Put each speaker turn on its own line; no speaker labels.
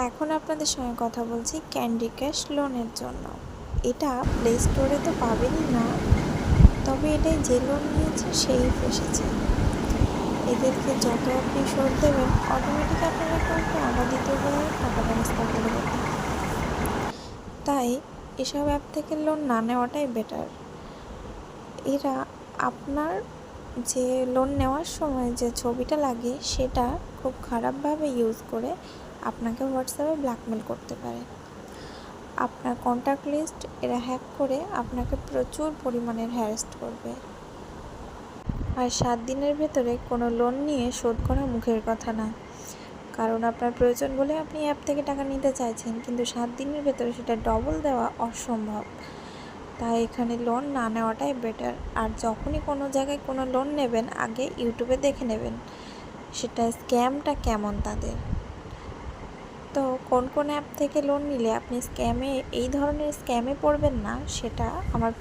এখন আপনাদের সঙ্গে কথা বলছি ক্যান্ডি ক্রাশ লোনের জন্য। এটা প্লে স্টোরে তো পাবেনই না, তবে এটাই যে লোন নিয়েছে সেই ফেসেছে। এদেরকে যত আপনি শোধ দেবেন অটোমেটিক আপনার অ্যাকাউন্টে আবার দ্বিতীয়বার টাকা ট্রান্সফার করে দেবে। তাই এসব অ্যাপ থেকে লোন না নেওয়াটাই বেটার। এরা আপনার যে লোন নেওয়ার সময় যে ছবিটা লাগে সেটা খুব খারাপভাবে ইউজ করে আপনাকে হোয়াটসঅ্যাপে ব্ল্যাকমেল করতে পারে। আপনার কন্ট্যাক্ট লিস্ট এরা হ্যাক করে আপনাকে প্রচুর পরিমাণের হ্যারাস্ট করবে। আর 7 দিনের ভেতরে কোনো লোন নিয়ে শোধ করা মুখের কথা না, কারণ আপনার প্রয়োজন বলে আপনি অ্যাপ থেকে টাকা নিতে চাইছেন, কিন্তু 7 দিনের ভেতরে সেটা ডবল দেওয়া অসম্ভব। তাই এখানে লোন না নেওয়াটাই বেটার। আর যখনই কোনো জায়গায় কোনো লোন নেবেন আগে ইউটিউবে দেখে নেবেন সেটা স্ক্যামটা কেমন তাদের। তো কোন কোন অ্যাপ থেকে লোন নিলে আপনি এই ধরনের স্ক্যামে পড়বেন না সেটা আমার